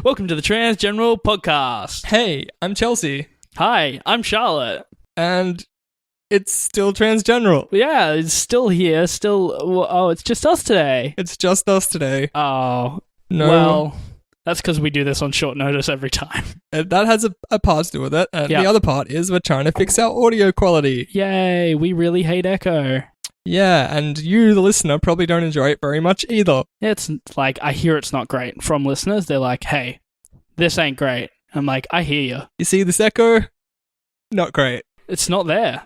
Welcome to the Transgeneral Podcast. Hey, I'm Chelsea, Hi, I'm Charlotte. and it's still Transgeneral. Yeah, it's still here. It's just us today. It's just us today. Oh, No, well, that's because we do this on short notice every time. that has a part to do with it, and Yeah. the other part is we're trying to fix our audio quality. Yay, we really hate echo. Yeah, and you, the listener, probably don't enjoy it very much either. It's like, I hear it's not great from listeners. They're like, hey, this ain't great. I'm like, I hear you. You see this echo? Not great. It's not there.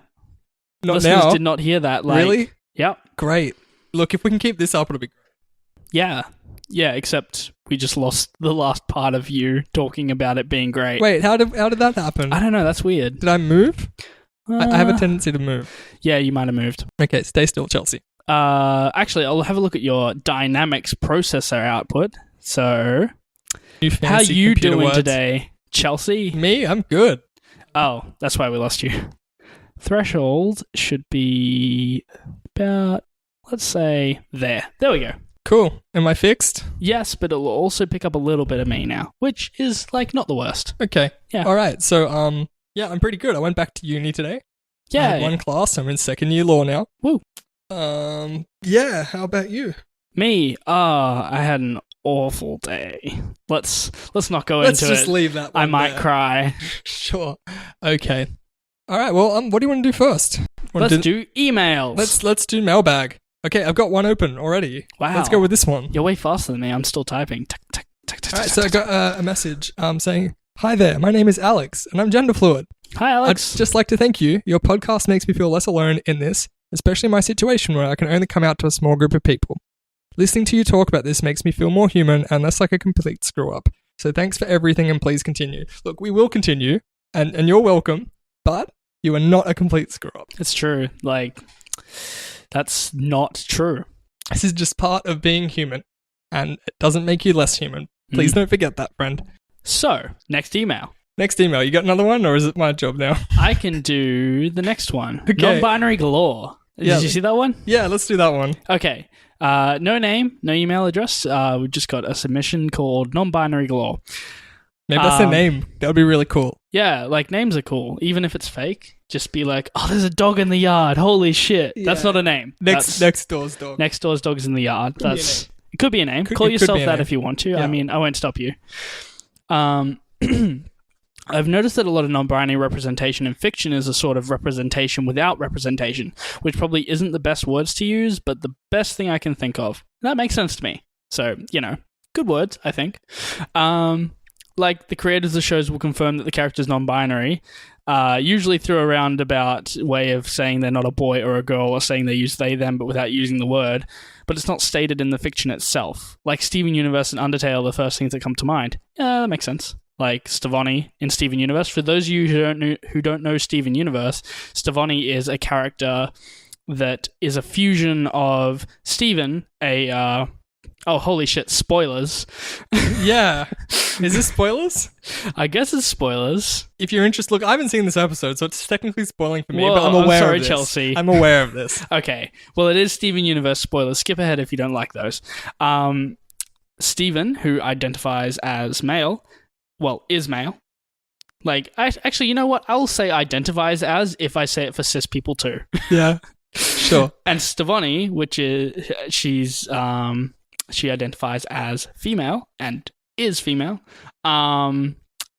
Not Listeners now. did not hear that. Like, Really? Yep. Great. Look, if we can keep this up, it'll be great. Yeah. Yeah, except we just lost the last part of you talking about it being great. Wait, how did that happen? I don't know. That's weird. Did I move? I have a Uh, tendency to move. Yeah, you might have moved. Okay, stay still, Chelsea. Actually, I'll have a look at your Dynamics processor output. So, You how fancy you computer doing words. today, Chelsea? Me? I'm good. Oh, that's why we lost you. Threshold should be about, let's say, there. There we go. Cool. Am I fixed? Yes, but it'll also pick up a little bit of me now, which is, like, not the worst. Okay. Yeah. All right. So, yeah, I'm pretty good. I went back to uni today. I had Yeah. one class. I'm in second year law now. Woo. Yeah. How about you? Me, I had an awful day. Let's not go Let's into just it. leave that one I might there. cry. Sure. Okay. All right. Well, what do you want to do first? Let's do emails. Let's do mailbag. Okay, I've got one open already. Wow. Let's go with this one. You're way faster than me. I'm still typing. Tick, tick, tick, tick, All right. tick, So I tick, got a message saying, "Hi there. My name is Alex, and I'm gender fluid. tick. Hi, Alex. I'd just like to thank you. Your podcast makes me feel less alone in this, especially my situation where I can only come out to a small group of people. Listening to you talk about this makes me feel more human and less like a complete screw-up. So thanks for everything and please continue." Look, we will continue, and you're welcome, but you are not a complete screw-up. It's true. Like, that's not true. This is just part of being human, and it doesn't make you less human. Please don't forget that, friend. So, next email. Next email, you got another one, or is it my job now? I can do the next one. Okay. Non-binary galore. Yeah. Did you see that one? Yeah, let's do that one. Okay. No name, no email address. We've just got a submission called Non-binary galore. Maybe that's their name. That would be really cool. Yeah, like, names are cool. Even if it's fake, just be like, oh, there's a dog in the yard. Holy shit. That's Yeah. not a name. Next door's dog. Next door's dog's in the yard. Could be a That's it could be a name. Could- Call it could yourself be a that name. if you want to. Yeah. I mean, I won't stop you. I've noticed that a lot of non-binary representation in fiction is a sort of representation without representation, which probably isn't the best words to use, but the best thing I can think of. That makes sense to me. So, good words, I think. Like, the creators of the shows will confirm that the character's non-binary, usually through a roundabout way of saying they're not a boy or a girl, or saying they use they, them, but without using the word. But it's not stated in the fiction itself. Like Steven Universe and Undertale, the first things that come to mind. Yeah, that makes sense. Like Stevonnie in Steven Universe. For those of you who don't know Steven Universe, Stevonnie is a character that is a fusion of Steven, oh, holy shit, spoilers. Yeah. Is this spoilers? I guess it's spoilers. If you're interested, look, I haven't seen this episode, so it's technically spoiling for me, Whoa, but I'm aware sorry, of this. Chelsea. I'm aware of this. Okay, well, it is Steven Universe spoilers. Skip ahead if you don't like those. Steven, who identifies as male, is male. Like, actually, you know what? I'll say identifies as if I say it for cis people too. Yeah. Sure. And Stevonnie, which is she identifies as female and is female.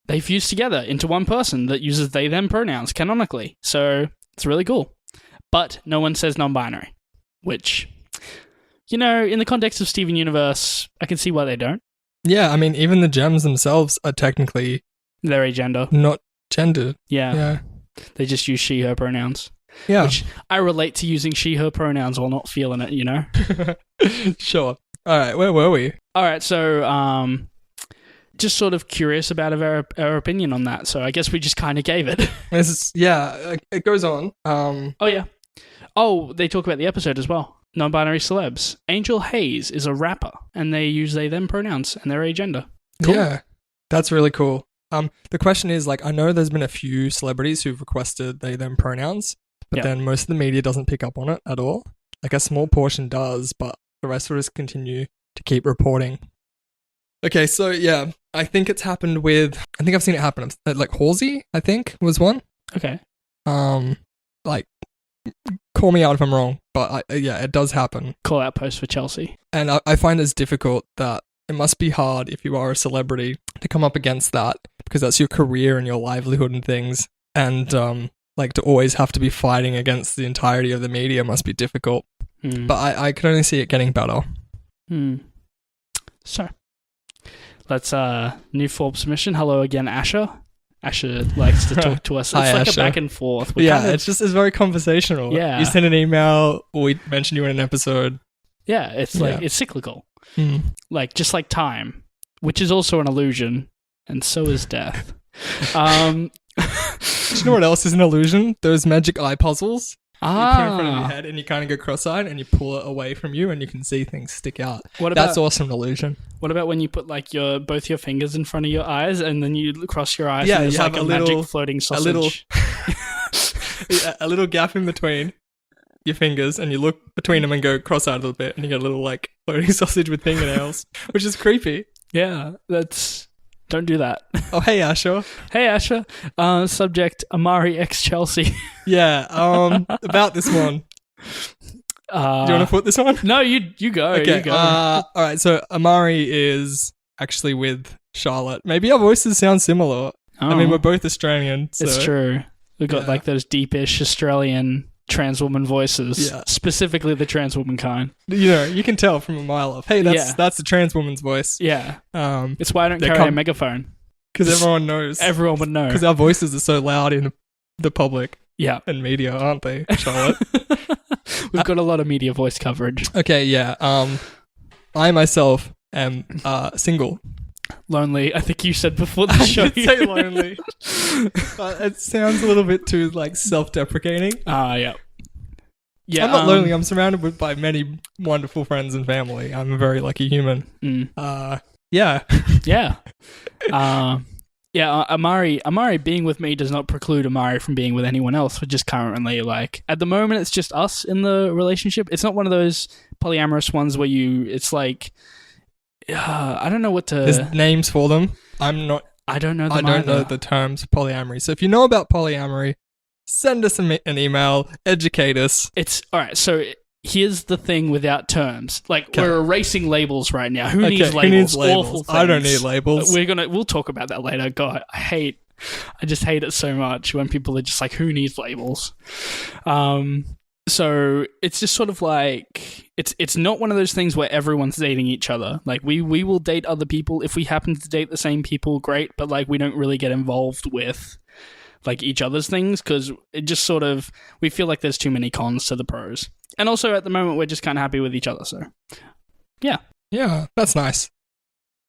They fuse together into one person that uses they them pronouns canonically. So it's really cool. But no one says non-binary, which, in the context of Steven Universe, I can see why they don't. Yeah, I mean, even the gems themselves are technically They're agender. not gendered. Yeah. Yeah. They just use she, her pronouns. Yeah. Which I relate to using she, her pronouns while not feeling it, Sure. All right, where were we? All right, so just sort of curious about our opinion on that. So I guess we just kind of gave it. It goes on. Oh, yeah. Oh, they talk about the episode as well. Non-binary celebs. Angel Hayes is a rapper, and they use they, them pronouns, and they're agender. Cool. Yeah, that's really cool. The question is, I know there's been a few celebrities who've requested they, them pronouns, but then most of the media doesn't pick up on it at all. Like, a small portion does, but the rest will just continue to keep reporting. Okay, so yeah, I think it's happened with. I think I've seen it happen. Like Halsey, I think was one. Okay. Like, call me out if I'm wrong, but yeah, it does happen. Call out post for Chelsea. And I find it's difficult that it must be hard if you are a celebrity to come up against that because that's your career and your livelihood and things. And like to always have to be fighting against the entirety of the media must be difficult. But I can only see it getting better. So, let's new Forbes submission. Hello again, Asher. Asher likes to talk to us. It's Hi, like Asher. a back and forth. It's very conversational. Yeah. You send an email, or we mention you in an episode. Yeah, it's like it's cyclical. Like just like time, which is also an illusion, and so is death. Do you know what else is an illusion? Those magic eye puzzles. You put it in front of your head and you kind of go cross-eyed and you pull it away from you and you can see things stick out. That's also an illusion. What about when you put like both your fingers in front of your eyes and then you cross your eyes Yeah, and there's you like have a a little- magic floating sausage? A little gap in between your fingers and you look between them and go cross-eyed a little bit and you get a little like floating sausage with fingernails, which is creepy. Yeah, don't do that. Oh, hey, Asher. Hey, Asher. Subject, Amari x Chelsea. Yeah, about this one. Do you want to put this on? No, you go. Okay. You go. All right. So Amari is actually with Charlotte. Maybe our voices sound similar. I mean, we're both Australian. So. It's true. We've got like those deepish Australian trans woman voices. Yeah. Specifically the trans woman kind. You know, you can tell from a mile off. Hey, that's the trans woman's voice. Yeah. Um, It's why I don't carry a megaphone. because everyone knows. Everyone would know. Because our voices are so loud in the public Yeah. and media, aren't they, Charlotte? We've got a lot of media voice coverage. Okay. Yeah. I myself am single. Lonely, I think you said before the I show. did say lonely. But it sounds a little bit too like self-deprecating. Yeah. Yeah. I'm not lonely. I'm surrounded by many wonderful friends and family. I'm a very lucky human. Yeah. Yeah. Amari being with me does not preclude Amari from being with anyone else. We're just currently like, at the moment, it's just us in the relationship. It's not one of those polyamorous ones where it's like, I don't know what to. There's names for them. I don't know I don't know the terms of polyamory. So if you know about polyamory, send us an email, educate us. It's all right. So here's the thing without terms. Like, Okay. we're erasing labels right now. Who needs labels? Who needs labels? Awful things. I don't need labels. We'll talk about that later. God, I just hate it so much when people are just like, who needs labels? So it's just sort of like, it's not one of those things where everyone's dating each other. Like, we will date other people. If we happen to date the same people, great. But like, we don't really get involved with like each other's things because it just sort of, we feel like there's too many cons to the pros. And also at the moment, we're just kind of happy with each other. So yeah. Yeah, that's nice.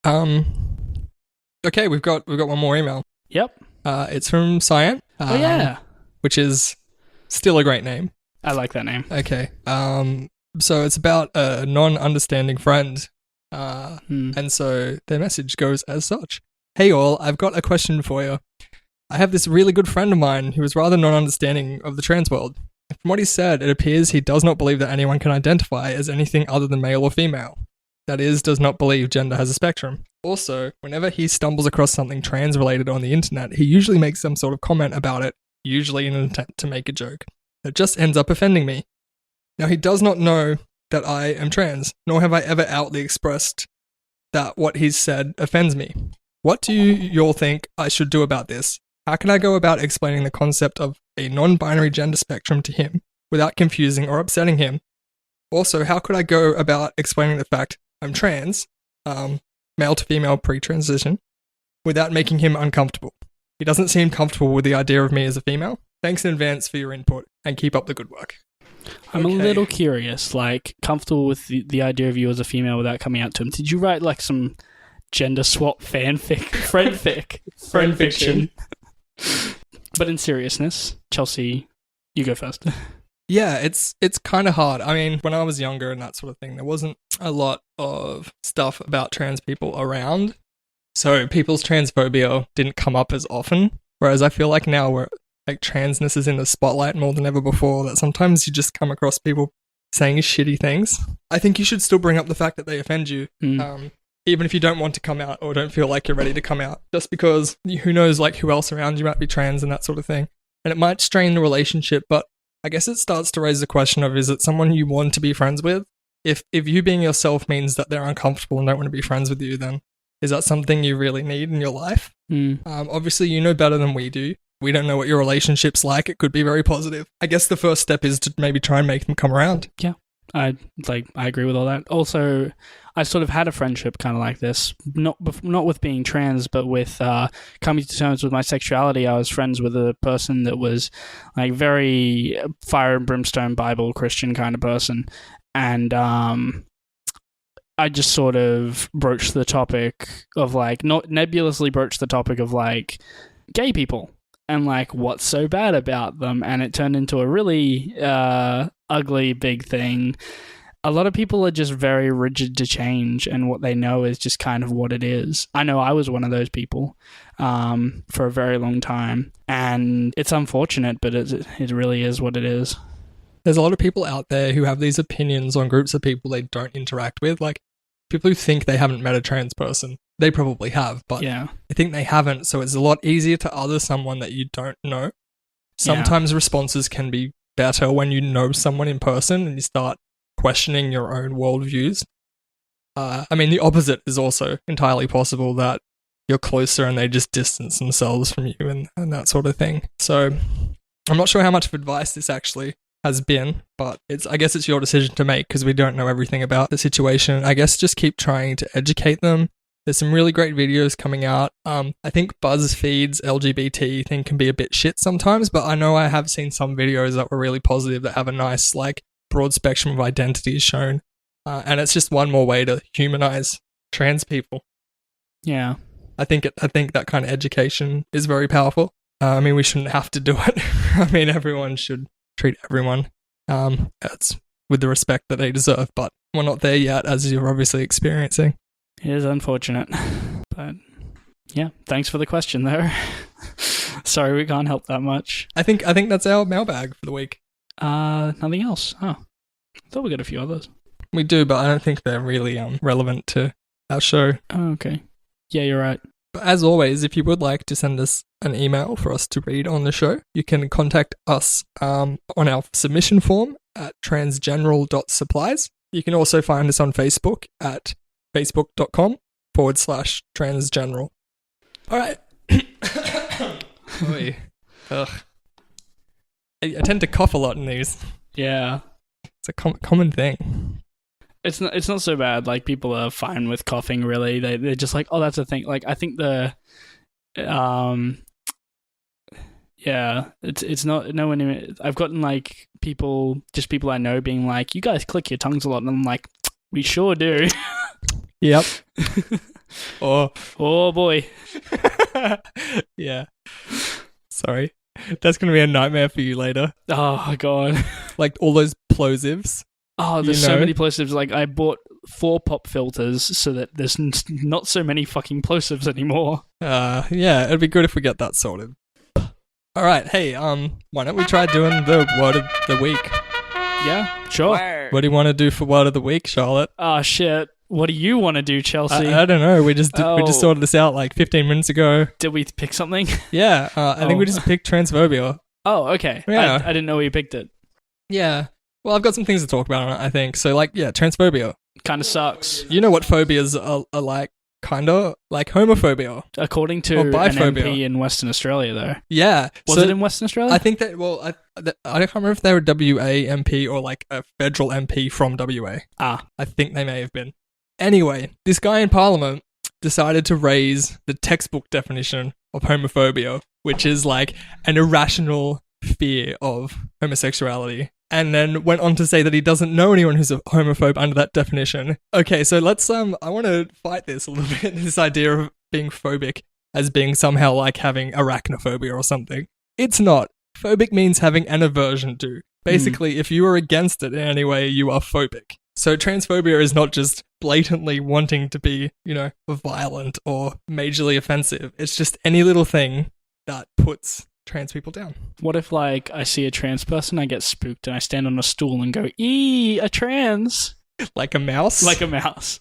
Okay, we've got one more email. Yep. It's from Cyan. Oh yeah. Which is still a great name. I like that name. Okay. So it's about a non-understanding friend. And so their message goes as such. Hey all, I've got a question for you. I have this really good friend of mine who is rather non-understanding of the trans world. From what he said, it appears he does not believe that anyone can identify as anything other than male or female. That is, does not believe gender has a spectrum. Also, whenever he stumbles across something trans-related on the internet, he usually makes some sort of comment about it, usually in an attempt to make a joke. It just ends up offending me. Now, he does not know that I am trans, nor have I ever outly expressed that what he's said offends me. What do you all think I should do about this? How can I go about explaining the concept of a non-binary gender spectrum to him without confusing or upsetting him? Also, how could I go about explaining the fact I'm trans, male to female pre-transition, without making him uncomfortable? He doesn't seem comfortable with the idea of me as a female. Thanks in advance for your input, and keep up the good work. I'm a little curious, like, comfortable with the idea of you as a female without coming out to him. Did you write, like, some gender swap friend fiction? But in seriousness, Chelsea, you go first. Yeah, it's kind of hard. I mean, when I was younger and that sort of thing, there wasn't a lot of stuff about trans people around. So people's transphobia didn't come up as often. Whereas I feel like now we're like transness is in the spotlight more than ever before, that sometimes you just come across people saying shitty things. I think you should still bring up the fact that they offend you, even if you don't want to come out or don't feel like you're ready to come out, just because who knows, like, who else around you might be trans and that sort of thing. And it might strain the relationship, but I guess it starts to raise the question of, is it someone you want to be friends with? If you being yourself means that they're uncomfortable and don't want to be friends with you, then is that something you really need in your life? Obviously, you know better than we do. We don't know what your relationship's like. It could be very positive. I guess the first step is to maybe try and make them come around. Yeah, I agree with all that. Also, I sort of had a friendship kind of like this, not with being trans, but with coming to terms with my sexuality. I was friends with a person that was like very fire and brimstone Bible Christian kind of person, and I just sort of broached the topic of like, not nebulously broached the topic of like gay people and like what's so bad about them, and it turned into a really ugly big thing. A lot of people are just very rigid to change, and what they know is just kind of what it is. I know I was one of those people for a very long time, and it's unfortunate, but it really is what it is. There's a lot of people out there who have these opinions on groups of people they don't interact with, like people who think they haven't met a trans person. They probably have, but yeah. I think they haven't, so it's a lot easier to other someone that you don't know. Sometimes responses can be better when you know someone in person and you start questioning your own worldviews. I mean, the opposite is also entirely possible, that you're closer and they just distance themselves from you and that sort of thing. So I'm not sure how much of advice this actually has been, but I guess it's your decision to make because we don't know everything about the situation. I guess just keep trying to educate them. There's some really great videos coming out. I think BuzzFeed's LGBT thing can be a bit shit sometimes, but I know I have seen some videos that were really positive that have a nice, like, broad spectrum of identities shown. And it's just one more way to humanize trans people. Yeah. I think that kind of education is very powerful. I mean, we shouldn't have to do it. I mean, everyone should treat everyone with the respect that they deserve, but we're not there yet, as you're obviously experiencing. It is unfortunate, but yeah, thanks for the question though. Sorry we can't help that much. I think that's our mailbag for the week. Nothing else. Oh, I thought we got a few others. We do, but I don't think they're really relevant to our show. Oh, okay. Yeah, you're right. But as always, if you would like to send us an email for us to read on the show, you can contact us on our submission form at transgeneral.supplies. You can also find us on Facebook at facebook.com/transgeneral. All right. Ugh. I tend to cough a lot in these. Yeah. It's a common thing. It's not so bad. Like, people are fine with coughing, really. They're just like, oh, that's a thing. Like, I think yeah, it's not, no one, I've gotten like people I know being like, you guys click your tongues a lot, and I'm like, we sure do. Yep. Oh boy. Yeah. Sorry. That's going to be a nightmare for you later. Oh, God. Like all those plosives. Oh, there's so many plosives. Like, I bought 4 pop filters so that there's not so many fucking plosives anymore. Yeah, it'd be good if we get that sorted. All right, hey, why don't we try doing the word of the week? Yeah, sure. What do you want to do for word of the week, Charlotte? Oh, shit. What do you want to do, Chelsea? I don't know. We just sorted this out like 15 minutes ago. Did we pick something? Yeah, I think we just picked transphobia. Oh, okay. Yeah. I didn't know we picked it. Yeah. Well, I've got some things to talk about on it, I think. So, like, yeah, transphobia. Kind of sucks. You know what phobias are like? Kind of like homophobia. According to an MP in Western Australia, though. Yeah. Was it in Western Australia? I think that, well, I can't remember if they were WA MP or like a federal MP from WA. I think they may have been. Anyway, this guy in Parliament decided to raise the textbook definition of homophobia, which is like an irrational fear of homosexuality. And then went on to say that he doesn't know anyone who's a homophobe under that definition. Okay, so let's, I want to fight this a little bit, this idea of being phobic as being somehow like having arachnophobia or something. It's not. Phobic means having an aversion to. Basically, if you are against it in any way, you are phobic. So transphobia is not just blatantly wanting to be, violent or majorly offensive. It's just any little thing that puts trans people down. What if, like, I see a trans person, I get spooked, and I stand on a stool and go, "Eee, a trans!" Like a mouse? Like a mouse.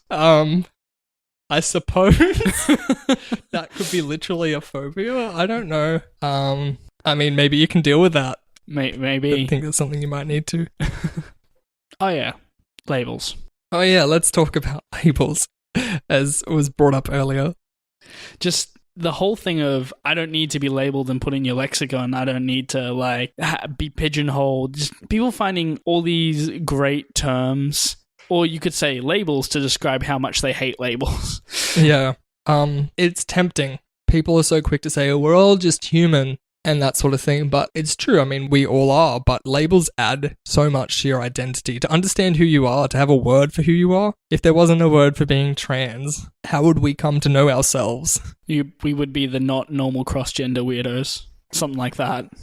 I suppose that could be literally a phobia. I don't know. I mean, maybe you can deal with that. Maybe. I think that's something you might need to. Oh yeah, labels. Oh yeah, let's talk about labels, as was brought up earlier. Just the whole thing of I don't need to be labeled and put in your lexicon. I don't need to like be pigeonholed. Just people finding all these great terms, or you could say labels, to describe how much they hate labels. Yeah. It's tempting. People are so quick to say, oh, we're all just human and that sort of thing, but it's true. I mean, we all are, but labels add so much to your identity. To understand who you are, to have a word for who you are. If there wasn't a word for being trans, how would we come to know ourselves? We would be the not normal cross-gender weirdos. Something like that.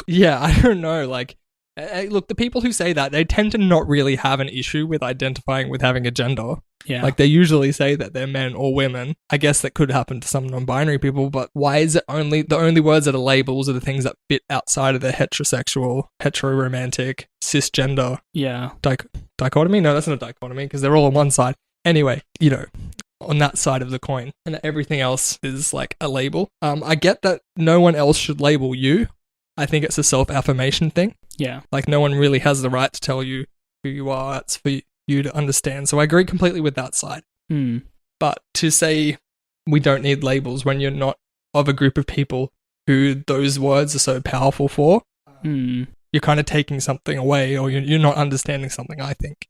Yeah, I don't know. Like, look, the people who say that, they tend to not really have an issue with identifying with having a gender. Yeah. Like, they usually say that they're men or women. I guess that could happen to some non-binary people, but why is it the only words that are labels are the things that fit outside of the heterosexual, hetero-romantic, cisgender yeah. dichotomy? No, that's not a dichotomy because they're all on one side. Anyway, on that side of the coin, and that everything else is like a label. I get that no one else should label you. I think it's a self-affirmation thing. Yeah. Like, no one really has the right to tell you who you are. It's for you to understand. So I agree completely with that side. But to say we don't need labels when you're not of a group of people who those words are so powerful for, you're kind of taking something away, or you're not understanding something, I think.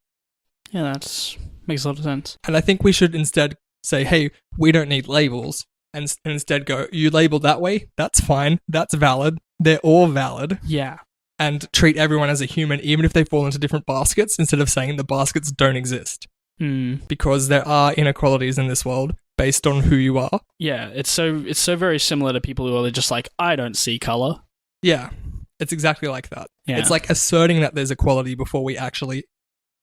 Yeah, that makes a lot of sense. And I think we should instead say, hey, we don't need labels. And instead go, you labeled that way? That's fine. That's valid. They're all valid. Yeah. And treat everyone as a human, even if they fall into different baskets, instead of saying the baskets don't exist. Because there are inequalities in this world based on who you are. Yeah, it's so very similar to people who are just like, I don't see color. Yeah, it's exactly like that. Yeah. It's like asserting that there's equality before we actually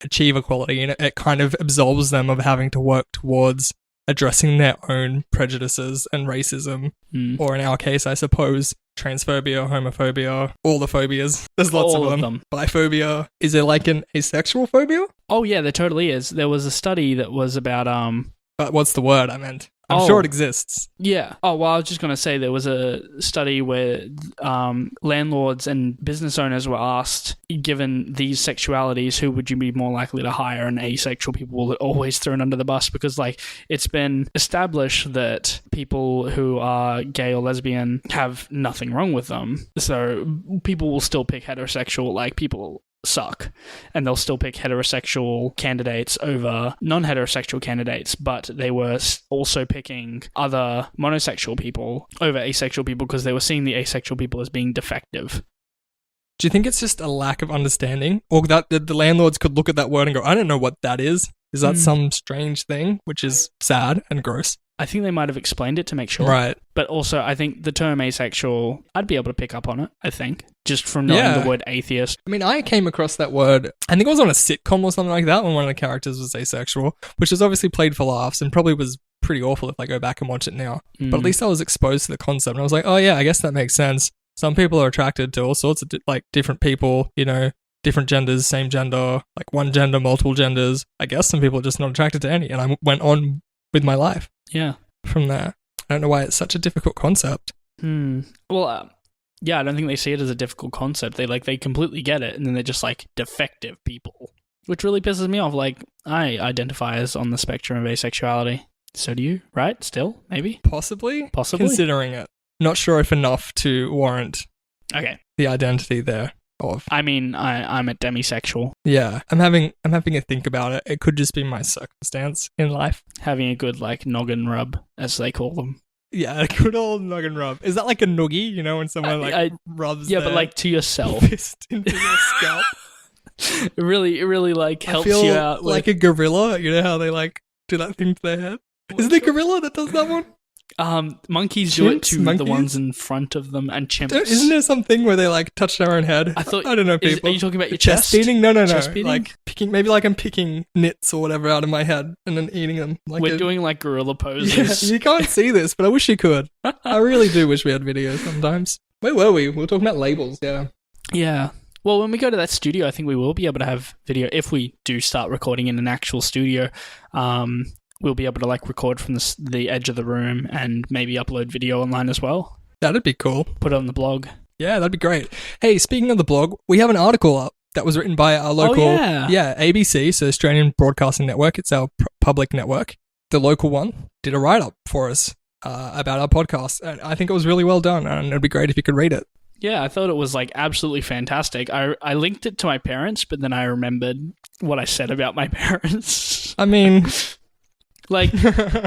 achieve equality, and it kind of absolves them of having to work towards addressing their own prejudices and racism, or in our case, I suppose, transphobia, homophobia, all the phobias. There's lots All of of them. Biphobia. Is there like an asexual phobia? Oh yeah, there totally is. There was a study that was about But what's the word I meant? I'm sure it exists. Yeah. Oh, well, I was just going to say there was a study where landlords and business owners were asked, given these sexualities, who would you be more likely to hire? And asexual people were always thrown under the bus because, like, it's been established that people who are gay or lesbian have nothing wrong with them. So people will still pick heterosexual, like, people suck, and they'll still pick heterosexual candidates over non-heterosexual candidates, but they were also picking other monosexual people over asexual people because they were seeing the asexual people as being defective. Do you think it's just a lack of understanding, or that the landlords could look at that word and go, I don't know what that is? Is that some strange thing, which is sad and gross? I think they might have explained it to make sure. Right. But also, I think the term asexual, I'd be able to pick up on it, I think, just from knowing the word atheist. I mean, I came across that word, I think it was on a sitcom or something like that, when one of the characters was asexual, which is obviously played for laughs and probably was pretty awful if I go back and watch it now. But at least I was exposed to the concept, and I was like, oh yeah, I guess that makes sense. Some people are attracted to all sorts of different people, different genders, same gender, like one gender, multiple genders. I guess some people are just not attracted to any, and I went on with my life. Yeah. From there. I don't know why it's such a difficult concept. Well, yeah, I don't think they see it as a difficult concept. They completely get it, and then they're just like defective people, which really pisses me off. Like, I identify as on the spectrum of asexuality. So do you, right? Still, maybe? Possibly. Considering it. Not sure if enough to warrant the identity there. I mean, I'm a demisexual. Yeah, I'm having a think about it. It could just be my circumstance in life. Having a good, like, noggin rub, as they call them. Yeah, a good old noggin rub. Is that like a noogie, when someone rubs but like to yourself. Fist into your scalp? It really like helps you out. Like a gorilla, how they like do that thing to their head? Is it a gorilla that does that one? Monkeys do it to the ones in front of them, and chimps. Isn't there something where they like touch their own head? I don't know, people. Are you talking about your chest? Eating? No. Chest beating? Like picking, maybe like I'm picking nits or whatever out of my head and then eating them. We're doing like gorilla poses. Yeah, you can't see this, but I wish you could. I really do wish we had videos sometimes. Where were we? We were talking about labels, yeah. Yeah. Well, when we go to that studio, I think we will be able to have video if we do start recording in an actual studio. we'll be able to like record from the edge of the room and maybe upload video online as well. That'd be cool. Put it on the blog. Yeah, that'd be great. Hey, speaking of the blog, we have an article up that was written by our local, ABC, so Australian Broadcasting Network. It's our public network. The local one did a write-up for us about our podcast, and I think it was really well done, and it'd be great if you could read it. Yeah, I thought it was like absolutely fantastic. I linked it to my parents, but then I remembered what I said about my parents. I mean, like,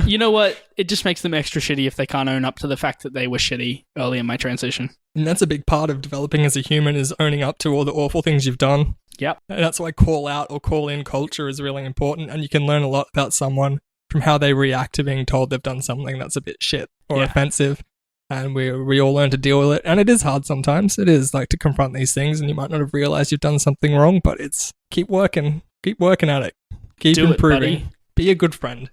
you know what? It just makes them extra shitty if they can't own up to the fact that they were shitty early in my transition. And that's a big part of developing as a human, is owning up to all the awful things you've done. Yep. And that's why call out or call in culture is really important, and you can learn a lot about someone from how they react to being told they've done something that's a bit shit or offensive. And we all learn to deal with it. And it is hard sometimes. It is like to confront these things, and you might not have realized you've done something wrong, but it's keep working at it. Keep improving. Buddy. Be a good friend.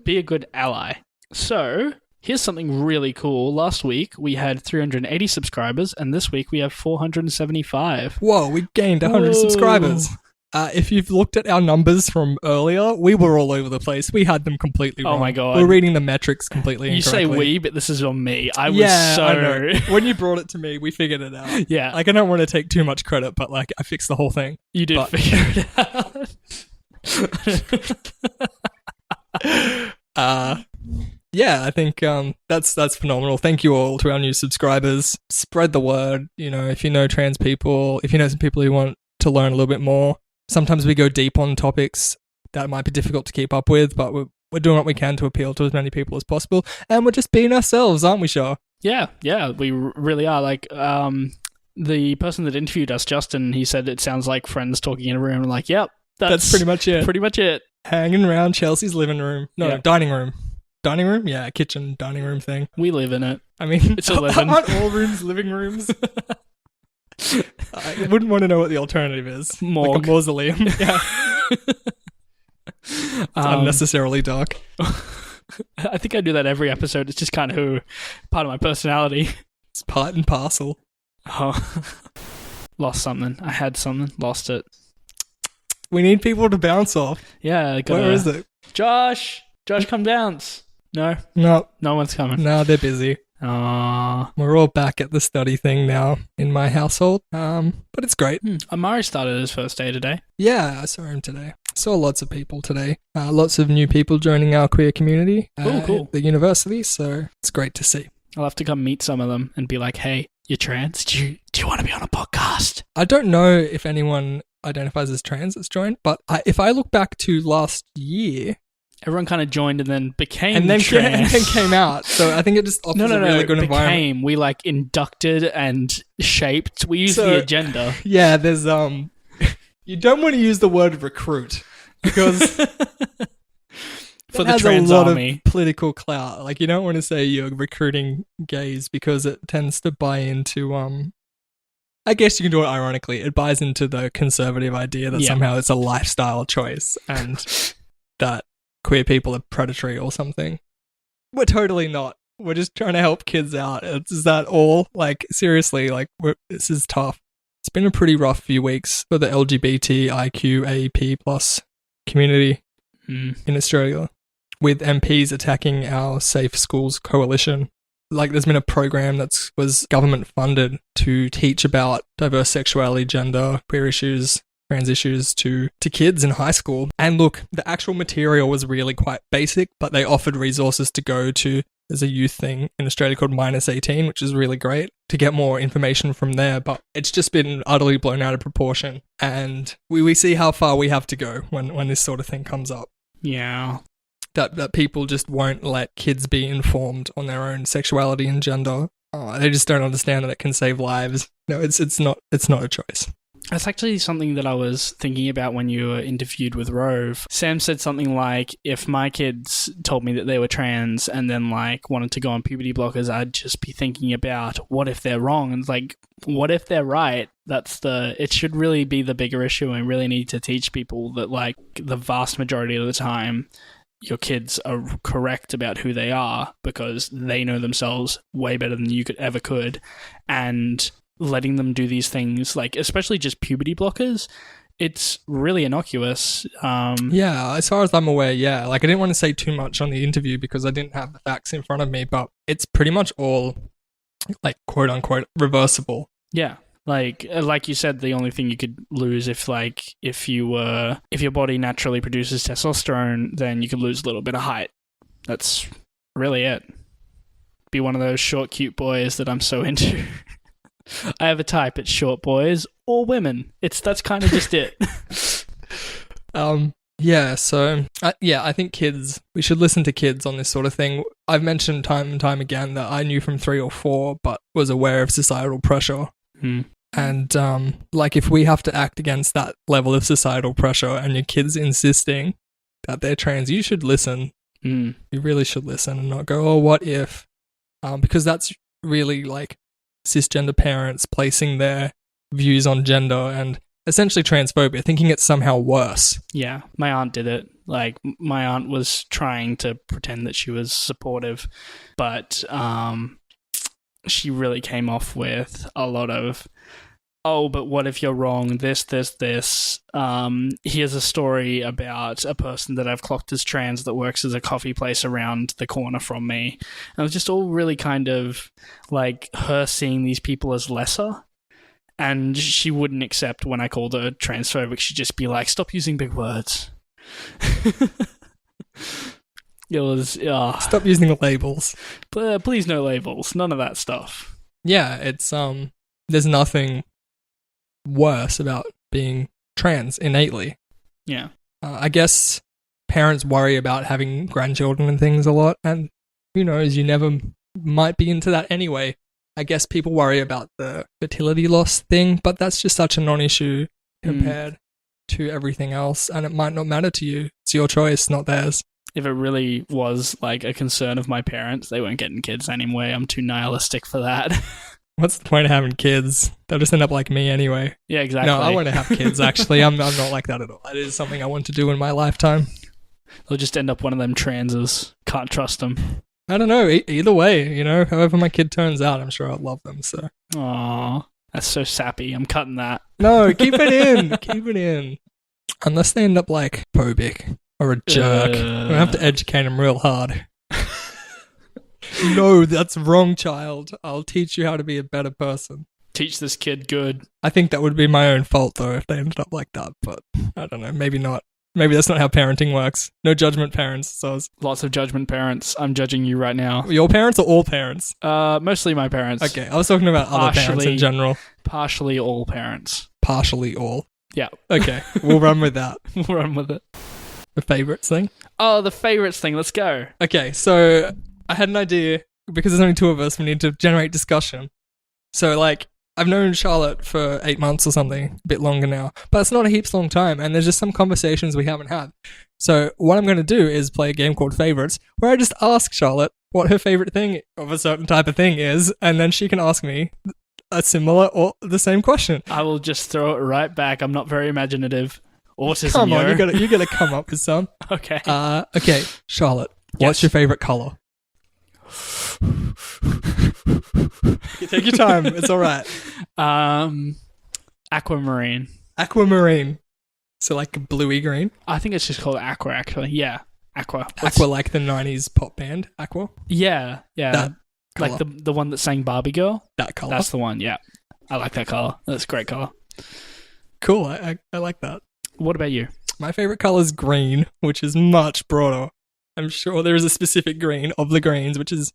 Be a good ally. So, here's something really cool. Last week, we had 380 subscribers, and this week we have 475. Whoa, we gained 100 subscribers. If you've looked at our numbers from earlier, we were all over the place. We had them completely wrong. Oh my God. We're reading the metrics completely incorrectly. You say we, but this is on me. I know. When you brought it to me, we figured it out. Yeah. Like, I don't want to take too much credit, but like, I fixed the whole thing. You did figure it out. Yeah, I think that's phenomenal. Thank you all to our new subscribers. Spread the word. You know, if you know trans people, if you know some people who want to learn a little bit more, sometimes we go deep on topics that might be difficult to keep up with, but we're doing what we can to appeal to as many people as possible, and we're just being ourselves, aren't we, Shah? Yeah, we really are. Like, the person that interviewed us, Justin, he said it sounds like friends talking in a room. I'm like, yep, that's pretty much it. Pretty much it. Hanging around Chelsea's living room. No, yeah. Dining room. Dining room? Yeah, kitchen, dining room thing. We live in it. I mean, it's a living. Aren't all rooms living rooms? I wouldn't want to know what the alternative is. Morgue. Like a mausoleum. Yeah. It's unnecessarily dark. I think I do that every episode. It's just kind of part of my personality. It's part and parcel. Oh. Lost something. I had something. Lost it. We need people to bounce off. Yeah. Where is it? Josh, come bounce. No, no one's coming. No, they're busy. Aww. We're all back at the study thing now in my household, but it's great. Amari started his first day today. Yeah, I saw him today. Saw lots of people today. Lots of new people joining our queer community cool. at the university, so it's great to see. I'll have to come meet some of them and be like, hey, you're trans? Do you want to be on a podcast? I don't know if anyone identifies as trans that's joined, but if I look back to last year, everyone kind of joined and then became trans. And then came out. So I think it just offers a really good environment. We like inducted and shaped. We used the agenda. Yeah, there's you don't want to use the word recruit because for the trans army, of political clout. Like, you don't want to say you're recruiting gays because it tends to buy into I guess you can do it ironically. It buys into the conservative idea that somehow it's a lifestyle choice and that queer people are predatory or something. We're totally not. We're just trying to help kids out. Is that all? Like, seriously, like, this is tough. It's been a pretty rough few weeks for the LGBTIQAP+ community in Australia, with MPs attacking our Safe Schools Coalition. Like, there's been a program that was government funded to teach about diverse sexuality, gender, queer issues, trans issues to kids in high school. And look, the actual material was really quite basic, but they offered resources to go to. There's a youth thing in Australia called -18, which is really great to get more information from there, but it's just been utterly blown out of proportion. And we see how far we have to go when this sort of thing comes up. Yeah. That people just won't let kids be informed on their own sexuality and gender. They just don't understand that it can save lives. No, it's not a choice. That's actually something that I was thinking about when you were interviewed with Rove. Sam said something like, if my kids told me that they were trans and then like wanted to go on puberty blockers, I'd just be thinking about what if they're wrong? And it's like, what if they're right? It should really be the bigger issue, and really need to teach people that like the vast majority of the time your kids are correct about who they are because they know themselves way better than you ever could. And letting them do these things, like especially just puberty blockers, it's really innocuous. Yeah, as far as I'm aware, yeah. Like, I didn't want to say too much on the interview because I didn't have the facts in front of me, but it's pretty much all, like, quote unquote, reversible. Yeah. Like you said, the only thing you could lose if your body naturally produces testosterone, then you could lose a little bit of height. That's really it. Be one of those short, cute boys that I'm so into. I have a type. It's short boys or women. That's kind of just it. Yeah, so, I think we should listen to kids on this sort of thing. I've mentioned time and time again that I knew from 3 or 4, but was aware of societal pressure. And, like, if we have to act against that level of societal pressure and your kid's insisting that they're trans, you should listen. You really should listen and not go, oh, what if? Because that's really, like, cisgender parents placing their views on gender and essentially transphobia, thinking it's somehow worse. Yeah, my aunt did it. Like, my aunt was trying to pretend that she was supportive, but she really came off with a lot of, oh, but what if you're wrong? This. Here's a story about a person that I've clocked as trans that works as a coffee place around the corner from me. And it was just all really kind of like her seeing these people as lesser. And she wouldn't accept when I called her transphobic. She'd just be like, stop using big words. It was... Stop using the labels. Please no labels. None of that stuff. Yeah, it's... There's nothing worse about being trans innately. Yeah. I guess parents worry about having grandchildren and things a lot. And who knows, you never might be into that anyway. I guess people worry about the fertility loss thing, but that's just such a non-issue compared to everything else, and it might not matter to you. It's your choice, not theirs. If it really was like a concern of my parents, they weren't getting kids anyway. I'm too nihilistic for that. What's the point of having kids? They'll just end up like me anyway. Yeah, exactly. No, I want to have kids, actually. I'm not like that at all. It is something I want to do in my lifetime. They'll just end up one of them transes. Can't trust them. I don't know. Either way, you know, however my kid turns out, I'm sure I'll love them. So. Aww, that's so sappy. I'm cutting that. No, keep it in. Keep it in. Unless they end up like phobic or a jerk. I have to educate them real hard. No, that's wrong, child. I'll teach you how to be a better person. Teach this kid good. I think that would be my own fault, though, if they ended up like that. But I don't know. Maybe not. Maybe that's not how parenting works. No judgment, parents. So lots of judgment, parents. I'm judging you right now. Your parents or all parents? Mostly my parents. Okay, I was talking about other parents in general. Partially all parents. Partially all. Yeah. Okay, we'll run with that. We'll run with it. The favourites thing? Oh, the favourites thing. Let's go. Okay, so I had an idea. Because there's only 2 of us, we need to generate discussion. So, like, I've known Charlotte for 8 months or something, a bit longer now. But it's not a heaps long time, and there's just some conversations we haven't had. So, what I'm going to do is play a game called Favorites, where I just ask Charlotte what her favourite thing of a certain type of thing is, and then she can ask me a similar or the same question. I will just throw it right back. I'm not very imaginative. Autism, Come on, you gotta come up with some. Okay. Okay, Charlotte, what's your favourite colour? You take your time. It's all right. Aquamarine. Aquamarine. So like a bluey green. I think it's just called Aqua. Actually, yeah, Aqua. Aqua, like the '90s pop band. Aqua. Yeah. That like the one that sang Barbie Girl. That color. That's the one. Yeah, I like that color. That's a great color. Cool. I like that. What about you? My favorite color is green, which is much broader. I'm sure there is a specific green of the greens, which is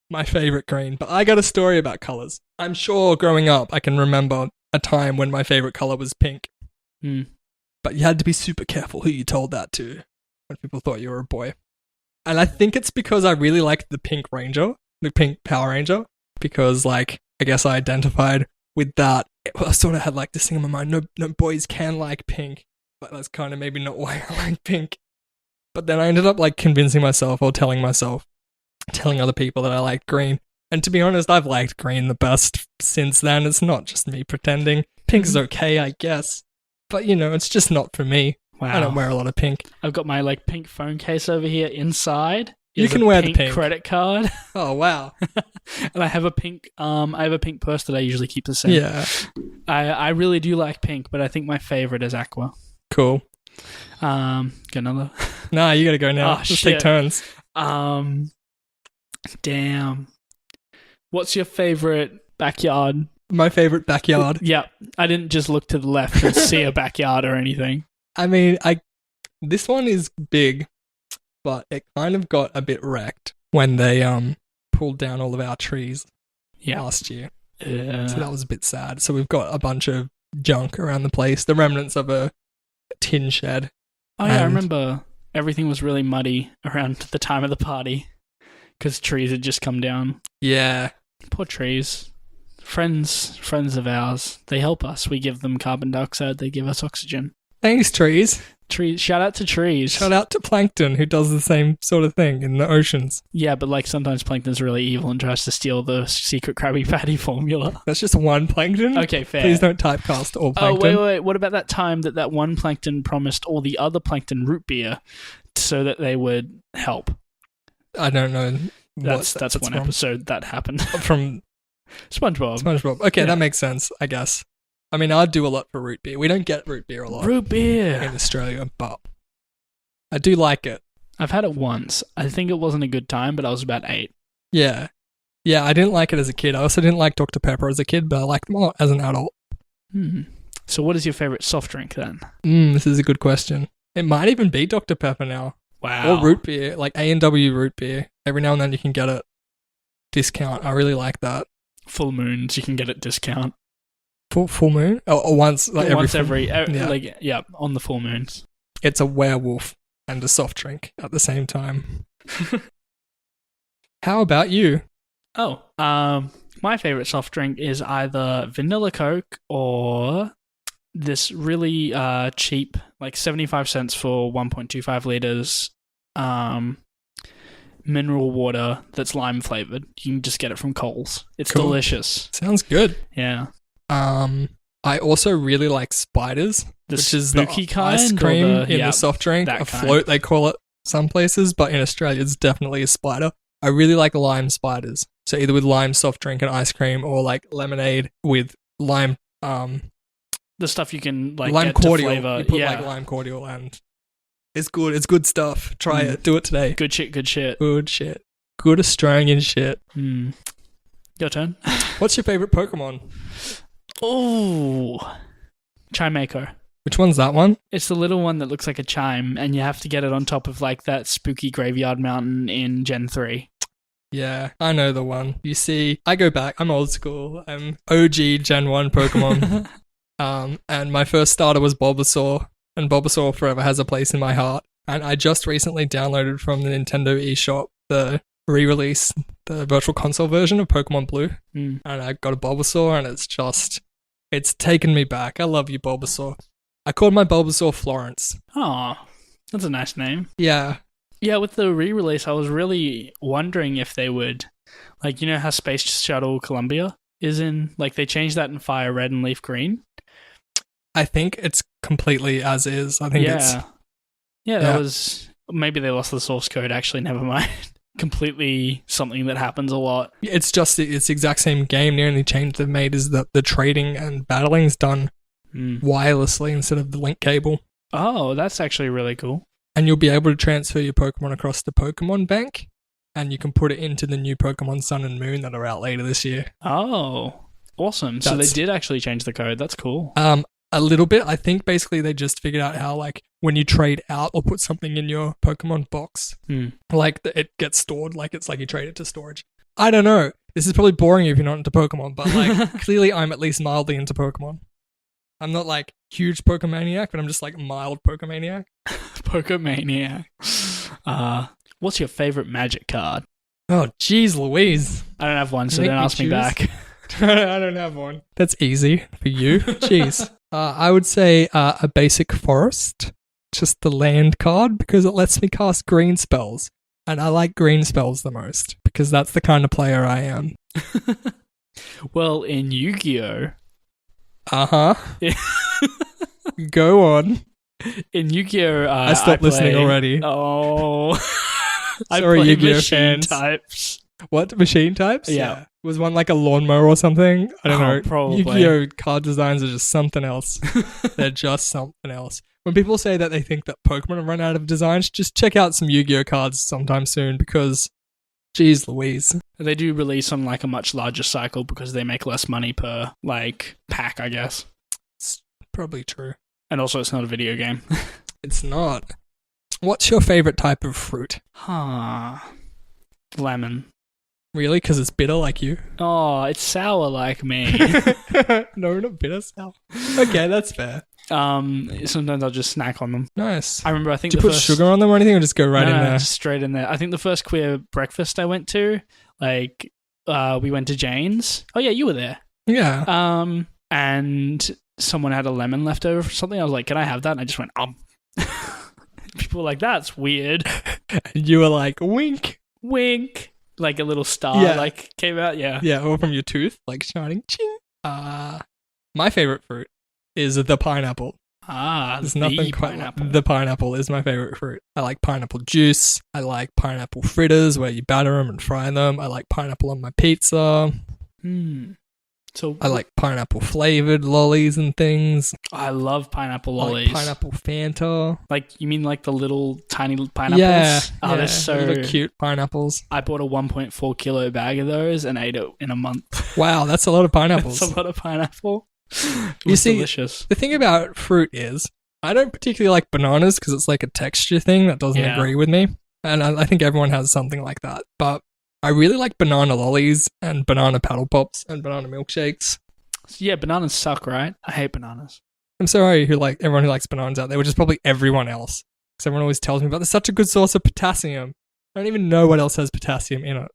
my favorite green. But I got a story about colors. I'm sure growing up, I can remember a time when my favorite color was pink. But you had to be super careful who you told that to when people thought you were a boy. And I think it's because I really liked the Pink Ranger, the Pink Power Ranger, because, like, I guess I identified with that. I sort of had, like, this thing in my mind, no boys can like pink. But that's kind of maybe not why I like pink. But then I ended up, like, convincing myself or telling other people that I liked green. And to be honest, I've liked green the best since then. It's not just me pretending. Pink is okay, I guess. But, you know, it's just not for me. Wow. I don't wear a lot of pink. I've got my, like, pink phone case over here. Inside You is can a wear the pink. credit card, Oh, wow. and I have a pink purse that I usually keep the same. Yeah. I really do like pink, but I think my favorite is aqua. Cool. Got another. Nah, you gotta go now. Oh, Let's shit. take turns. Damn. What's your favorite backyard? My favorite backyard. Yeah, I didn't just look to the left and see a backyard or anything. I mean, this one is big, but it kind of got a bit wrecked when they pulled down all of our trees last year. Yeah. So that was a bit sad. So we've got a bunch of junk around the place, the remnants of a tin shed. Oh yeah, I And- remember everything was really muddy around the time of the party because trees had just come down. Yeah. Poor trees. Friends of ours. They help us. We give them carbon dioxide. They give us oxygen. Thanks, trees. Trees. Shout out to trees. Shout out to plankton, who does the same sort of thing in the oceans. Yeah, but like sometimes plankton's really evil and tries to steal the secret Krabby Patty formula. That's just one plankton. Okay, fair. Please don't typecast all Oh, plankton. wait. What about that time that one plankton promised all the other plankton root beer so that they would help? I don't know. That's one from. episode that happened. From SpongeBob. SpongeBob. Okay, Yeah. that makes sense, I guess. I mean, I'd do a lot for root beer. We don't get root beer a lot Root in beer. Australia, but I do like it. I've had it once. I think it wasn't a good time, but I was about 8. Yeah. Yeah, I didn't like it as a kid. I also didn't like Dr. Pepper as a kid, but I liked them a lot as an adult. So what is your favorite soft drink then? This is a good question. It might even be Dr. Pepper now. Wow. Or root beer, like A&W root beer. Every now and then you can get it discount. I really like that. Full moons, you can get it discount. Full moon? Or once, like Once every every on the full moons. It's a werewolf and a soft drink at the same time. How about you? Oh, my favorite soft drink is either vanilla Coke or this really cheap, like 75 cents for 1.25 liters, mineral water that's lime flavored. You can just get it from Coles. It's Cool. delicious. Sounds good. Yeah. I also really like Spiders, The which is spooky the kind ice or cream the- in yeah, the soft drink. that A kind. float, they call it some places, but in Australia, it's definitely a spider. I really like lime Spiders. So either with lime soft drink and ice cream, or like lemonade with lime, The stuff you can like lime get cordial. to flavor. You put Yeah. like lime cordial, and it's good. It's good stuff. Try it. Do it today. Good shit, good shit. Good shit. Good Australian shit. Your turn. What's your favorite Pokemon? Oh, Chimecho. Which one's that one? It's the little one that looks like a chime, and you have to get it on top of like that spooky graveyard mountain in Gen 3. Yeah, I know the one. You see, I go back. I'm old school. I'm OG Gen 1 Pokemon. And my first starter was Bulbasaur, and Bulbasaur forever has a place in my heart. And I just recently downloaded from the Nintendo eShop the re-release, the Virtual Console version of Pokemon Blue. Mm. And I got a Bulbasaur, and it's taken me back. I love you, Bulbasaur. I called my Bulbasaur Florence. Oh, that's a nice name. Yeah. Yeah, with the re-release, I was really wondering if they would, like, you know how Space Shuttle Columbia is in, like, they changed that in Fire Red and Leaf Green? I think it's completely as is. I think it's... Yeah, that was... Maybe they lost the source code, actually, never mind. Completely something that happens a lot. It's just it's the exact same game. The only change they've made is that the trading and battling is done wirelessly instead of the link cable. Oh, that's actually really cool. And you'll be able to transfer your Pokemon across the Pokemon Bank, and you can put it into the new Pokemon Sun and Moon that are out later this year. Oh, awesome. So they did actually change the code. That's cool. A little bit. I think basically they just figured out how, like, when you trade out or put something in your Pokemon box, like, it gets stored, like it's like you trade it to storage. I don't know. This is probably boring if you're not into Pokemon, but, like, clearly I'm at least mildly into Pokemon. I'm not, like, huge Pokemaniac, but I'm just, like, mild Pokemaniac. Pokemaniac. What's your favorite Magic card? Oh, jeez Louise. I don't have one, so Make don't me ask me choose. back. I don't have one. That's easy for you. Jeez. I would say a basic forest, just the land card, because it lets me cast green spells. And I like green spells the most, because that's the kind of player I am. Well, in Yu-Gi-Oh! Uh-huh. Go on. In Yu-Gi-Oh! I stopped listening play- already. Oh. I Sorry, play Yu-Gi-Oh machine fans. types. What, machine types? Yeah. Was one like a lawnmower or something? I don't Oh, know. probably. Yu-Gi-Oh card designs are just something else. They're just something else. When people say that they think that Pokemon have run out of designs, just check out some Yu-Gi-Oh cards sometime soon because, geez Louise. They do release on like a much larger cycle because they make less money per like pack, I guess. It's probably true. And also, it's not a video game. It's not. What's your favorite type of fruit? Huh. Lemon. Really? Because it's bitter like you? Oh, it's sour like me. No, not bitter, sour. Okay, that's fair. Sometimes I'll just snack on them. Nice. I remember, I think Do you the put first... sugar on them or anything, or just go right No, in there? just straight in there. I think the first queer breakfast I went to, like, we went to Jane's. Oh yeah, you were there. Yeah. And someone had a lemon left over for something. I was like, can I have that? And I just went, People were like, that's weird. And you were like, wink. Wink. Like a little star, Yeah. like, came out, yeah. Yeah, or from your tooth, like shining. Ching. My favorite fruit is the pineapple. There's nothing quite pineapple. like the pineapple is my favorite fruit. I like pineapple juice. I like pineapple fritters where you batter them and fry them. I like pineapple on my pizza. So I like pineapple flavored lollies and things. I love pineapple I lollies. like pineapple Fanta. Like, you mean like the little tiny pineapples? Yeah, Oh, they're so little cute pineapples. I bought a 1.4 kilo bag of those and ate it in a month. Wow, that's a lot of pineapples. That's a lot of pineapple. It You was see- delicious. The thing about fruit is, I don't particularly like bananas because it's like a texture thing that doesn't Yeah. agree with me. And I think everyone has something like that. But I really like banana lollies and banana paddle pops and banana milkshakes. Yeah, bananas suck, right? I hate bananas. I'm sorry everyone who likes bananas out there, which is probably everyone else. Because everyone always tells me about there's such a good source of potassium. I don't even know what else has potassium in it.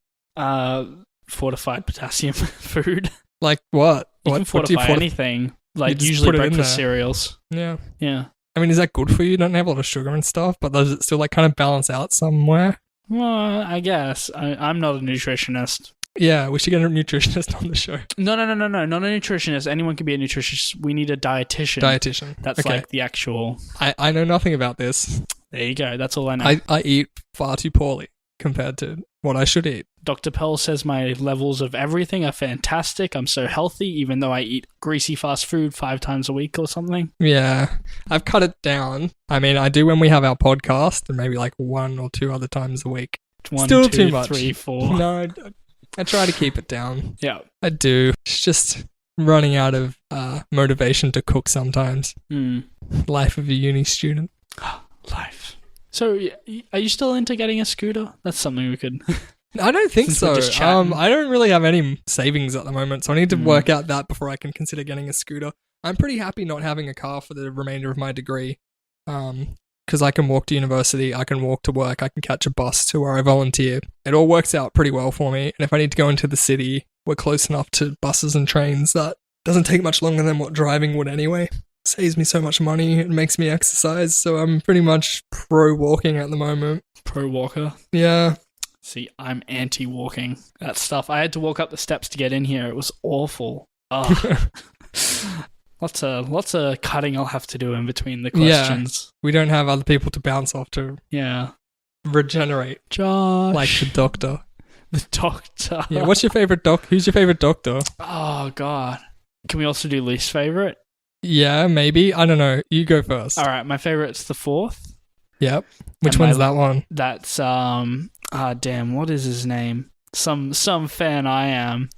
Fortified potassium food. Like what? You What? can What do you fortify anything. Like just usually put it in breakfast there. cereals. Yeah. Yeah. I mean, is that good for you? Don't they have a lot of sugar and stuff, but does it still like kind of balance out somewhere? Well, I guess. I'm not a nutritionist. Yeah, we should get a nutritionist on the show. No. Not a nutritionist. Anyone can be a nutritionist. We need a dietitian. Dietitian. That's okay. like the actual... I know nothing about this. There you go. That's all I know. I eat far too poorly compared to what I should eat. Dr. Pell says my levels of everything are fantastic. I'm so healthy, even though I eat greasy fast food 5 times a week or something. Yeah, I've cut it down. I mean, I do when we have our podcast and maybe like 1 or 2 other times a week. 1, Still 2, too much. 3, 4. No, I try to keep it down. Yeah. I do. It's just running out of motivation to cook sometimes. Life of a uni student. Life. So, are you still into getting a scooter? That's something we could... I don't think Since we're so. just chatting. I don't really have any savings at the moment, so I need to work out that before I can consider getting a scooter. I'm pretty happy not having a car for the remainder of my degree, because I can walk to university, I can walk to work, I can catch a bus to where I volunteer. It all works out pretty well for me, and if I need to go into the city, we're close enough to buses and trains that doesn't take much longer than what driving would anyway. Saves me so much money, it makes me exercise, so I'm pretty much pro walking at the moment. Pro walker. Yeah. See, I'm anti-walking. That stuff. I had to walk up the steps to get in here. It was awful. Ugh. Lots of cutting I'll have to do in between the questions. We don't have other people to bounce off to Yeah. regenerate, Josh. like the doctor. The doctor. Yeah, what's your favorite Who's your favorite doctor? Oh, God. Can we also do least favorite? Yeah, maybe. I don't know. You go first. All right, my favorite's the 4th. Yep. Which And one's my- that one? That's damn, what is his name? Some fan I am.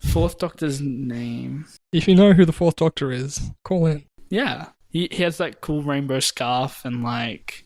4th Doctor's name. If you know who the 4th Doctor is, call in. Yeah. He has that cool rainbow scarf and like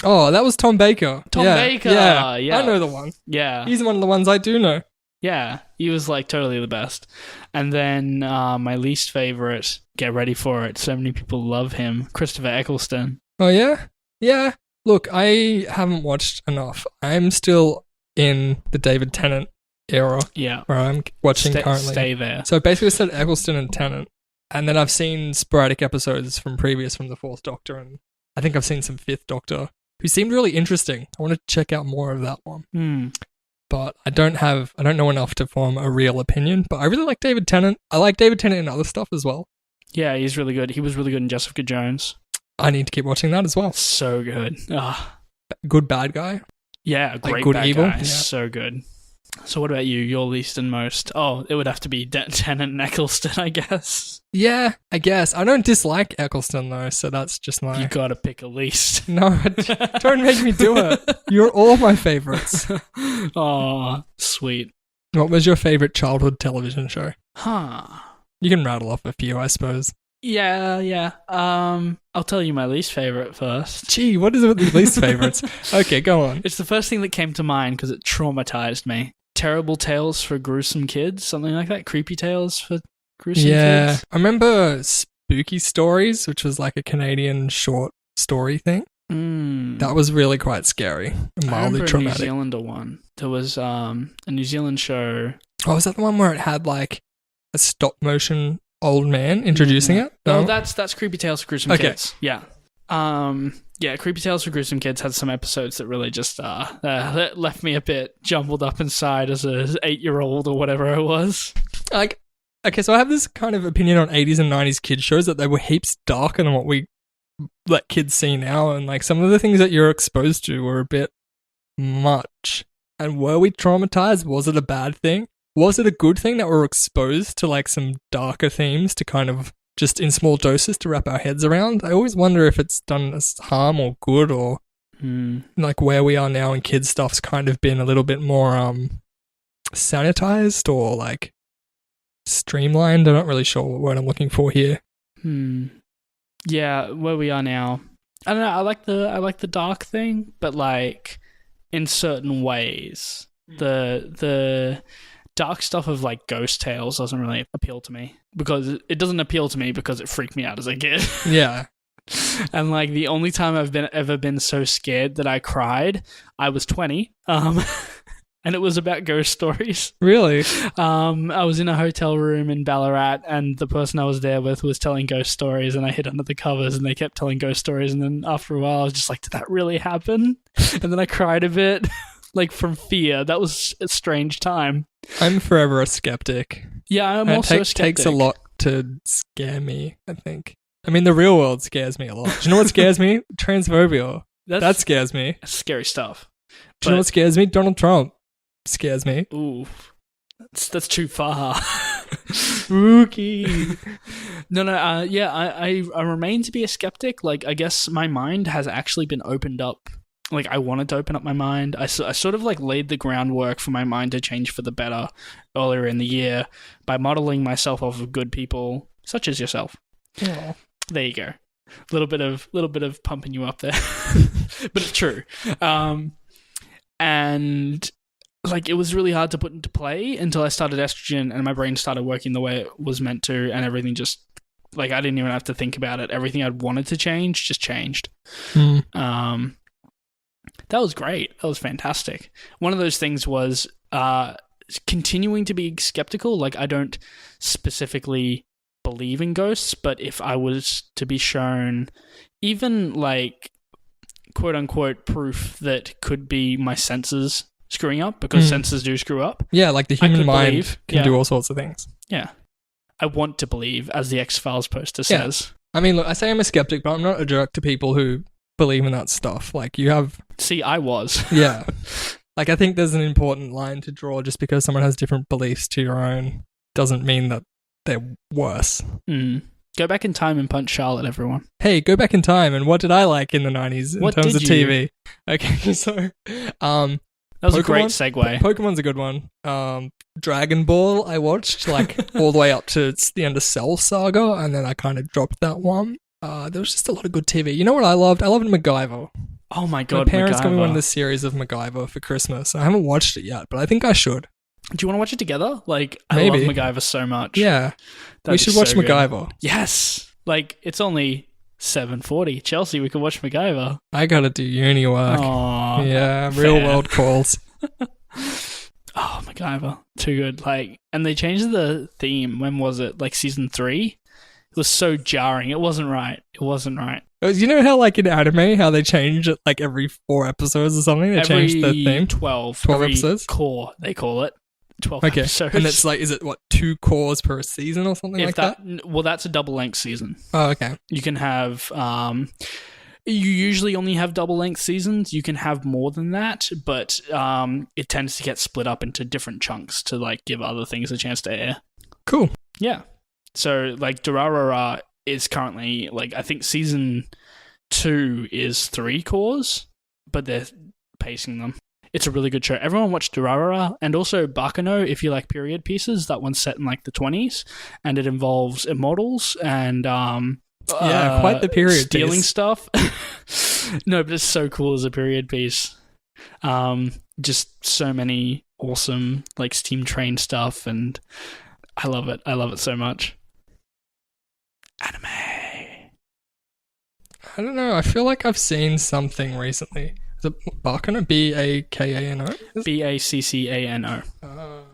Oh, that was Tom Baker. Tom Yeah, Baker, Yeah. yeah. I know the one. yeah. He's one of the ones I do know. Yeah, he was like totally the best. And then my least favorite, get ready for it. So many people love him, Christopher Eccleston. Oh, yeah? Yeah. Look, I haven't watched enough. I'm still in the David Tennant era Yeah, where I'm watching currently. stay there. So basically, I said Eccleston and Tennant, and then I've seen sporadic episodes from the 4th Doctor, and I think I've seen some 5th Doctor, who seemed really interesting. I want to check out more of that one, but I don't know enough to form a real opinion. But I really like David Tennant. I like David Tennant in other stuff as well. Yeah, he's really good. He was really good in Jessica Jones. I need to keep watching that as well. So good. Good bad guy. Yeah, great Good bad Evil? guy. Yeah. So good. So what about you? Your least and most? Oh, it would have to be Tennant and Eccleston, I guess. Yeah, I guess. I don't dislike Eccleston though, so that's just my... You gotta pick a least. No, don't make me do it. You're all my favorites. Oh, sweet. What was your favorite childhood television show? Huh. You can rattle off a few, I suppose. Yeah. I'll tell you my least favorite first. Gee, what is it with the least favorites? Okay, go on. It's the first thing that came to mind because it traumatized me. Terrible Tales for Gruesome Kids, something like that. Creepy Tales for Gruesome Kids. I remember Spooky Stories, which was like a Canadian short story thing. That was really quite scary and I mildly remember a New traumatic. Zealander one. There was a New Zealand show. Oh, was that the one where it had like a stop motion old man introducing it? No, No? that's Creepy Tales for Gruesome Okay. Kids. Yeah. Yeah, Creepy Tales for Gruesome Kids had some episodes that really just left me a bit jumbled up inside as a 8-year-old or whatever I was. Like, okay, so I have this kind of opinion on 80s and 90s kids shows that they were heaps darker than what we let kids see now, and like some of the things that you're exposed to were a bit much. And were we traumatized? Was it a bad thing? Was it a good thing that we're exposed to like some darker themes to kind of just in small doses to wrap our heads around? I always wonder if it's done us harm or good, or like where we are now in kids stuff's kind of been a little bit more sanitized or like streamlined. I'm not really sure what word I'm looking for here. Yeah, where we are now. I don't know, I like the dark thing, but like in certain ways. The dark stuff of like Ghost Tales doesn't really appeal to me because it doesn't appeal to me because it freaked me out as a kid. Yeah. And like the only time I've ever been so scared that I cried, I was 20. And it was about ghost stories. Really? I was in a hotel room in Ballarat, and the person I was there with was telling ghost stories, and I hid under the covers, and they kept telling ghost stories, and then after a while, I was just like, did that really happen? And then I cried a bit, like from fear. That was a strange time. I'm forever a skeptic. Yeah, I'm And also a it skeptic. takes a lot to scare me, I think. I mean, the real world scares me a lot. Do you know what scares me? Transphobia. That scares me. Scary stuff. Do you know what scares me? Donald Trump scares me. Ooh, that's too far. Spooky. No. Yeah, I remain to be a skeptic. Like, I guess my mind has actually been opened up. Like, I wanted to open up my mind. I sort of like laid the groundwork for my mind to change for the better earlier in the year by modeling myself off of good people such as yourself. Oh. There you go. Little bit of pumping you up there, but it's true. And like, it was really hard to put into play until I started estrogen and my brain started working the way it was meant to, and everything just, like, I didn't even have to think about it. Everything I'd wanted to change just changed. That was great. That was fantastic. One of those things was continuing to be skeptical. Like, I don't specifically believe in ghosts, but if I was to be shown even like quote unquote proof that could be my senses screwing up, because senses do screw up. Yeah, like the human mind can do all sorts of things. Yeah. I want to believe, as the X-Files poster says. I mean, look, I say I'm a skeptic, but I'm not a jerk to people who believe in that stuff. Like, you have... See, I was. Yeah. Like, I think there's an important line to draw. Just because someone has different beliefs to your own doesn't mean that they're worse. Go back in time and punch Charlotte, everyone. Hey, go back in time, and what did I like in the 90s in terms of TV? Okay, so... That was a great segue. Pokemon's a good one. Dragon Ball, I watched like all the way up to the end of Cell Saga, and then I kind of dropped that one. There was just a lot of good TV. You know what I loved? I loved MacGyver. Oh my god, my parents got me MacGyver. one of the series of MacGyver for Christmas. I haven't watched it yet, but I think I should. Do you want to watch it together? Like, Maybe. I love MacGyver so much. Yeah, we should watch MacGyver. Yes, like it's only 7:40. Chelsea, we can watch MacGyver. I gotta do uni work. Aww, yeah, fair. real world calls. Oh, MacGyver, too good. Like, and they changed the theme. When was it? Like season 3. It was so jarring. It wasn't right. You know how, like, in anime, how they change it, like, every 4 episodes or something? They change the theme? 12 episodes? Core, they call it. 12 episodes. And it's like, is it, 2 cores per season or something like that? Well, that's a double-length season. Oh, okay. You can have... You usually only have double-length seasons. You can have more than that, but it tends to get split up into different chunks to like give other things a chance to air. Cool. Yeah. So like Durarara is currently like I think season 2 is 3 cores, but they're pacing them. It's a really good show. Everyone watch Durarara and also Bakano if you like period pieces. That one's set in like the 20s and it involves immortals and quite the period stealing piece. stuff. No, but it's so cool as a period piece. Just so many awesome like Steam Train stuff and I love it. I love it so much. Anime. I don't know. I feel like I've seen something recently. Is it Bakano? Bakano? Baccano. Oh,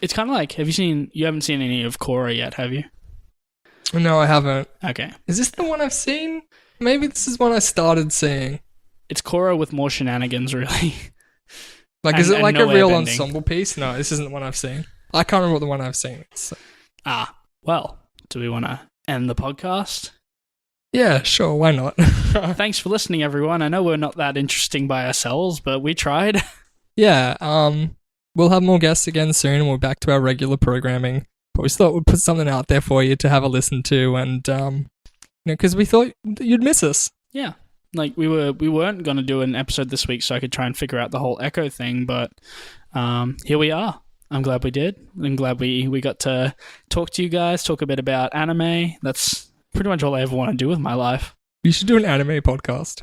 It's kind of like, you haven't seen any of Korra yet, have you? no, I haven't. Okay. Is this the one I've seen? Maybe this is one I started seeing. It's Korra with more shenanigans, really. Like, is it And like no a real airbending. ensemble piece? No, this isn't the one I've seen. I can't remember what the one I've seen is. Well, do we want to end the podcast? Yeah, sure, why not? Thanks for listening, everyone. I know we're not that interesting by ourselves, but we tried. Yeah, we'll have more guests again soon and we're back to our regular programming. But we thought we'd put something out there for you to have a listen to and, because we thought you'd miss us. Yeah. Like, we weren't going to do an episode this week so I could try and figure out the whole Echo thing, but here we are. I'm glad we did. I'm glad we got to talk to you guys, talk a bit about anime. That's pretty much all I ever want to do with my life. You should do an anime podcast.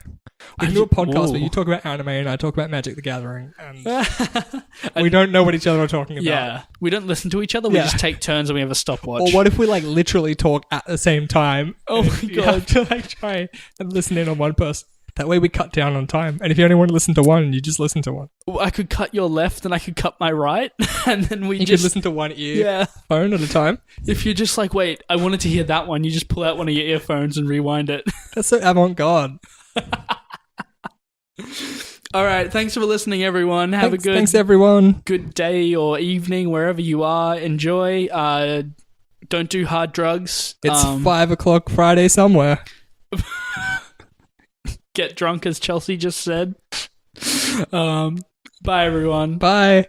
We can do a podcast where Ooh. you talk about anime and I talk about Magic the Gathering. And we don't know what each other are talking about. Yeah. We don't listen to each other. We Yeah. just take turns and we have a stopwatch. Or what if we like literally talk at the same time? Oh my You have God. to like try and listen in on one person. That way we cut down on time. And if you only want to listen to one, you just listen to one. I could cut your left and I could cut my right, and then we You just could listen to one yeah. earphone at a time. If you're just like, wait, I wanted to hear that one, you just pull out one of your earphones and rewind it. That's so avant-garde. All right, thanks for listening, everyone. Have a Thanks everyone. good day or evening wherever you are. Enjoy. Don't do hard drugs. It's 5 o'clock Friday somewhere. Get drunk, as Chelsea just said. Bye, everyone. Bye.